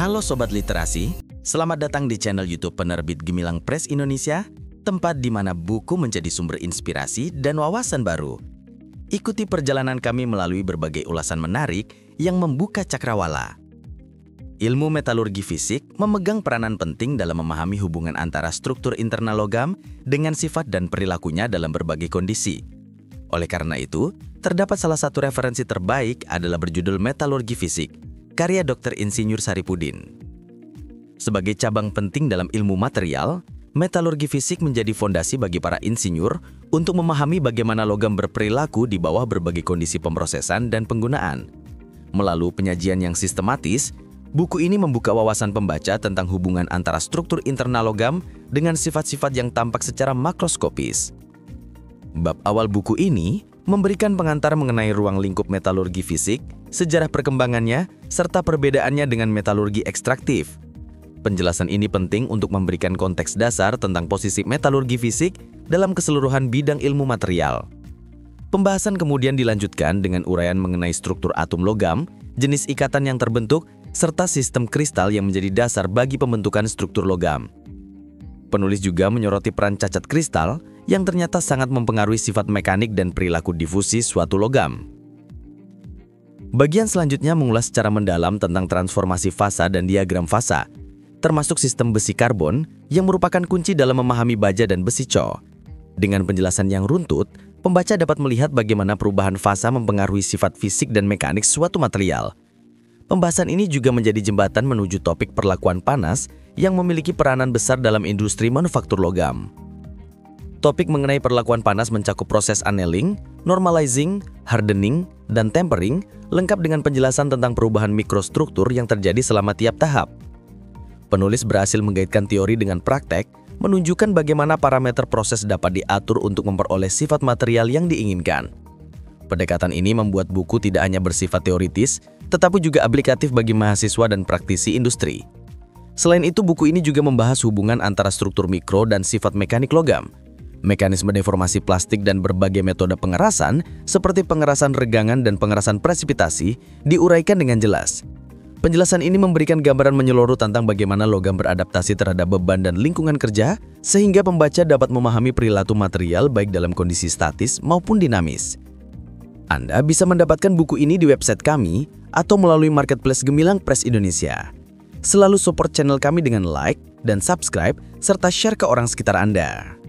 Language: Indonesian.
Halo Sobat Literasi, selamat datang di channel YouTube penerbit Gemilang Press Indonesia, tempat di mana buku menjadi sumber inspirasi dan wawasan baru. Ikuti perjalanan kami melalui berbagai ulasan menarik yang membuka cakrawala. Ilmu metalurgi fisik memegang peranan penting dalam memahami hubungan antara struktur internal logam dengan sifat dan perilakunya dalam berbagai kondisi. Oleh karena itu, terdapat salah satu referensi terbaik adalah berjudul Metalurgi Fisik, karya Dr. Insinyur Saripudin. Sebagai cabang penting dalam ilmu material, metalurgi fisik menjadi fondasi bagi para insinyur untuk memahami bagaimana logam berperilaku di bawah berbagai kondisi pemrosesan dan penggunaan. Melalui penyajian yang sistematis, buku ini membuka wawasan pembaca tentang hubungan antara struktur internal logam dengan sifat-sifat yang tampak secara makroskopis. Bab awal buku ini memberikan pengantar mengenai ruang lingkup metalurgi fisik, sejarah perkembangannya, serta perbedaannya dengan metalurgi ekstraktif. Penjelasan ini penting untuk memberikan konteks dasar tentang posisi metalurgi fisik dalam keseluruhan bidang ilmu material. Pembahasan kemudian dilanjutkan dengan uraian mengenai struktur atom logam, jenis ikatan yang terbentuk, serta sistem kristal yang menjadi dasar bagi pembentukan struktur logam. Penulis juga menyoroti peran cacat kristal yang ternyata sangat mempengaruhi sifat mekanik dan perilaku difusi suatu logam. Bagian selanjutnya mengulas secara mendalam tentang transformasi fasa dan diagram fasa, termasuk sistem besi karbon yang merupakan kunci dalam memahami baja dan besi Co. Dengan penjelasan yang runtut, pembaca dapat melihat bagaimana perubahan fasa mempengaruhi sifat fisik dan mekanik suatu material. Pembahasan ini juga menjadi jembatan menuju topik perlakuan panas yang memiliki peranan besar dalam industri manufaktur logam. Topik mengenai perlakuan panas mencakup proses annealing, normalizing, hardening, dan tempering, lengkap dengan penjelasan tentang perubahan mikrostruktur yang terjadi selama tiap tahap. Penulis berhasil mengaitkan teori dengan praktek, menunjukkan bagaimana parameter proses dapat diatur untuk memperoleh sifat material yang diinginkan. Pendekatan ini membuat buku tidak hanya bersifat teoritis, tetapi juga aplikatif bagi mahasiswa dan praktisi industri. Selain itu, buku ini juga membahas hubungan antara struktur mikro dan sifat mekanik logam, mekanisme deformasi plastik dan berbagai metode pengerasan seperti pengerasan regangan dan pengerasan presipitasi diuraikan dengan jelas. Penjelasan ini memberikan gambaran menyeluruh tentang bagaimana logam beradaptasi terhadap beban dan lingkungan kerja sehingga pembaca dapat memahami perilaku material baik dalam kondisi statis maupun dinamis. Anda bisa mendapatkan buku ini di website kami atau melalui marketplace Gemilang Press Indonesia. Selalu support channel kami dengan like dan subscribe serta share ke orang sekitar Anda.